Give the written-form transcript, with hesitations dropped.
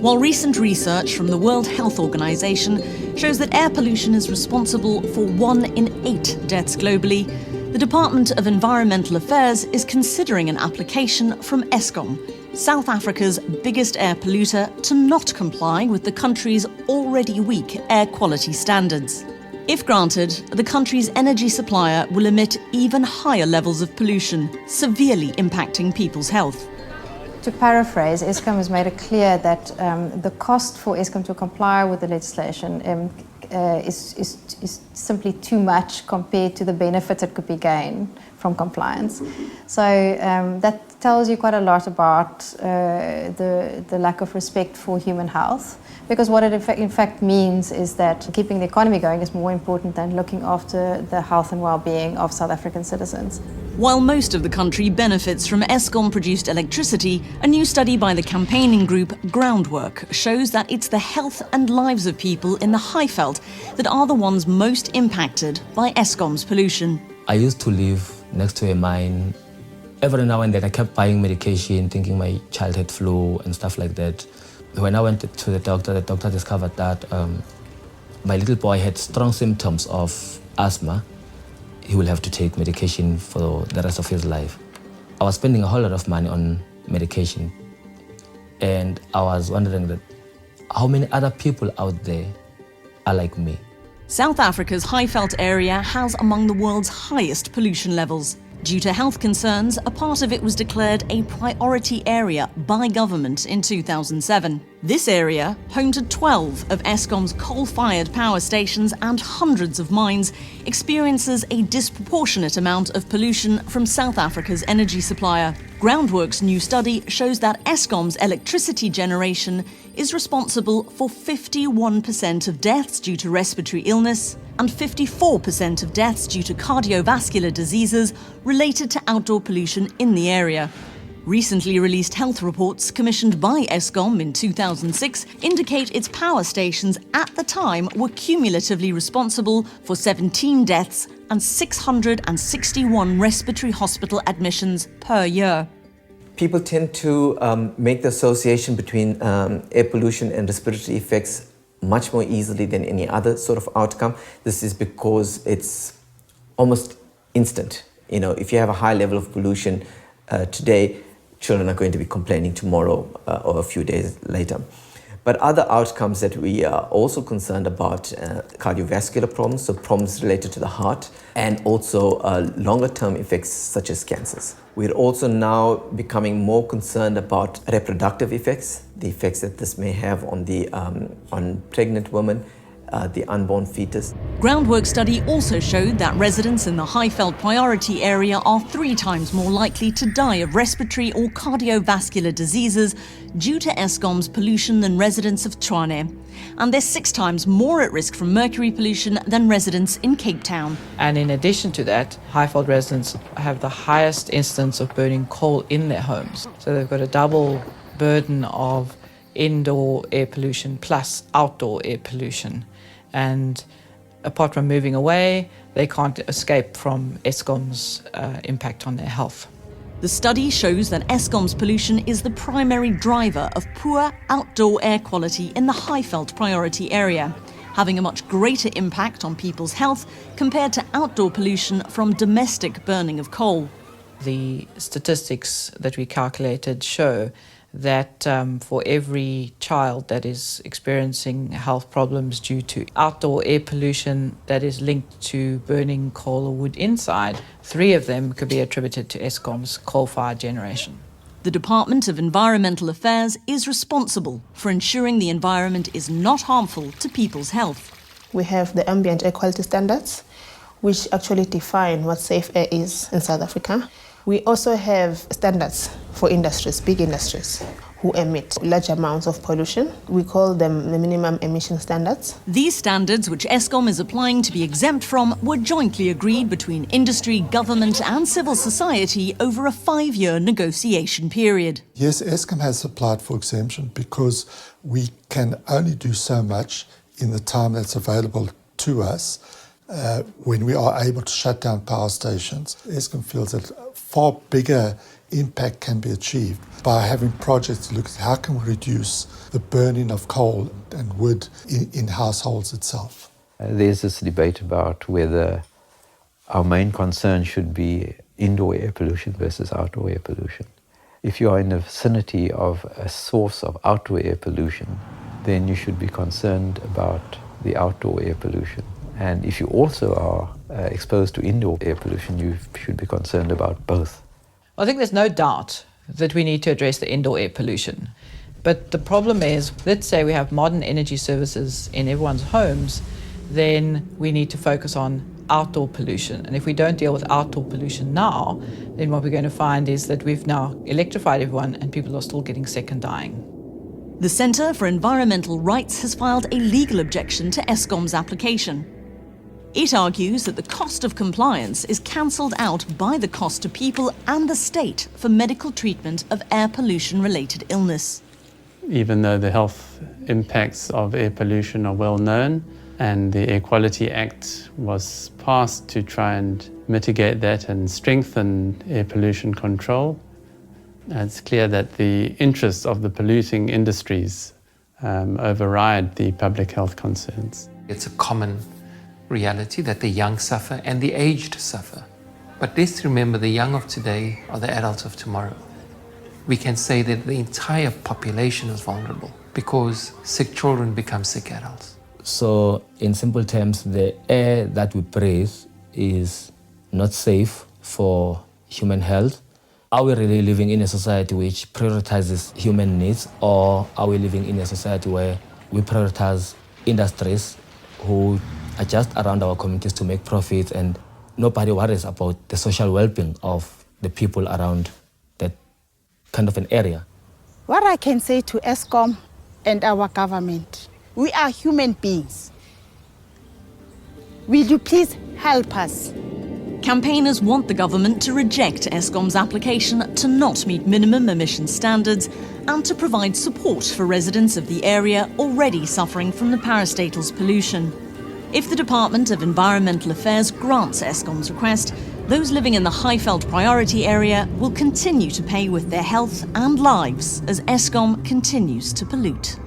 While recent research from the World Health Organization shows that air pollution is responsible for 1 in 8 deaths globally, the Department of Environmental Affairs is considering an application from Eskom, South Africa's biggest air polluter, to not comply with the country's already weak air quality standards. If granted, the country's energy supplier will emit even higher levels of pollution, severely impacting people's health. To paraphrase, Eskom has made it clear that the cost for Eskom to comply with the legislation is simply too much compared to the benefits that could be gained from compliance. So that tells you quite a lot about the lack of respect for human health, because what it in fact means is that keeping the economy going is more important than looking after the health and well-being of South African citizens. While most of the country benefits from Eskom-produced electricity, a new study by the campaigning group Groundwork shows that it's the health and lives of people in the Highveld that are the ones most impacted by Eskom's pollution. I used to live next to a mine. Every now and then I kept buying medication, thinking my child had flu and stuff like that. When I went to the doctor discovered that my little boy had strong symptoms of asthma. He will have to take medication for the rest of his life. I was spending a whole lot of money on medication, and I was wondering that how many other people out there are like me. South Africa's Highveld area has among the world's highest pollution levels. Due to health concerns, a part of it was declared a priority area by government in 2007. This area, home to 12 of Eskom's coal-fired power stations and hundreds of mines, experiences a disproportionate amount of pollution from South Africa's energy supplier. Groundwork's new study shows that Eskom's electricity generation is responsible for 51% of deaths due to respiratory illness and 54% of deaths due to cardiovascular diseases related to outdoor pollution in the area. Recently released health reports commissioned by Eskom in 2006 indicate its power stations at the time were cumulatively responsible for 17 deaths and 661 respiratory hospital admissions per year. People tend to make the association between air pollution and respiratory effects much more easily than any other sort of outcome. This is because it's almost instant. You know, if you have a high level of pollution today, children are going to be complaining tomorrow or a few days later. But other outcomes that we are also concerned about, cardiovascular problems, so problems related to the heart, and also longer term effects such as cancers. We're also now becoming more concerned about reproductive effects, the effects that this may have on the on pregnant women, the unborn fetus. Groundwork study also showed that residents in the Highveld priority area are 3 times more likely to die of respiratory or cardiovascular diseases due to Eskom's pollution than residents of Tshwane. And they're 6 times more at risk from mercury pollution than residents in Cape Town. And in addition to that, Highveld residents have the highest instance of burning coal in their homes. So they've got a double burden of indoor air pollution plus outdoor air pollution. And apart from moving away, they can't escape from Eskom's impact on their health. The study shows that Eskom's pollution is the primary driver of poor outdoor air quality in the Highveld priority area, having a much greater impact on people's health compared to outdoor pollution from domestic burning of coal. The statistics that we calculated show that for every child that is experiencing health problems due to outdoor air pollution that is linked to burning coal or wood inside, 3 of them could be attributed to Eskom's coal-fired generation. The Department of Environmental Affairs is responsible for ensuring the environment is not harmful to people's health. We have the ambient air quality standards, which actually define what safe air is in South Africa. We also have standards for industries, big industries, who emit large amounts of pollution. We call them the minimum emission standards. These standards, which Eskom is applying to be exempt from, were jointly agreed between industry, government and civil society over a 5-year negotiation period. Yes, Eskom has applied for exemption because we can only do so much in the time that's available to us when we are able to shut down power stations. Eskom feels that far bigger impact can be achieved by having projects to look at how can we reduce the burning of coal and wood in households itself. There's this debate about whether our main concern should be indoor air pollution versus outdoor air pollution. If you are in the vicinity of a source of outdoor air pollution, then you should be concerned about the outdoor air pollution. And if you also are exposed to indoor air pollution, you should be concerned about both. I think there's no doubt that we need to address the indoor air pollution. But the problem is, let's say we have modern energy services in everyone's homes, then we need to focus on outdoor pollution. And if we don't deal with outdoor pollution now, then what we're going to find is that we've now electrified everyone and people are still getting sick and dying. The Centre for Environmental Rights has filed a legal objection to Eskom's application. It argues that the cost of compliance is cancelled out by the cost to people and the state for medical treatment of air pollution-related illness. Even though the health impacts of air pollution are well known, and the Air Quality Act was passed to try and mitigate that and strengthen air pollution control, it's clear that the interests of the polluting industries override the public health concerns. It's a common reality that the young suffer and the aged suffer. But let's remember, the young of today are the adults of tomorrow. We can say that the entire population is vulnerable because sick children become sick adults. So, in simple terms, the air that we breathe is not safe for human health. Are we really living in a society which prioritizes human needs, or are we living in a society where we prioritize industries who are just around our communities to make profits and nobody worries about the social well-being of the people around that kind of an area? What I can say to Eskom and our government, we are human beings. Will you please help us? Campaigners want the government to reject Eskom's application to not meet minimum emission standards and to provide support for residents of the area already suffering from the parastatal's pollution. If the Department of Environmental Affairs grants Eskom's request, those living in the Highveld priority area will continue to pay with their health and lives as Eskom continues to pollute.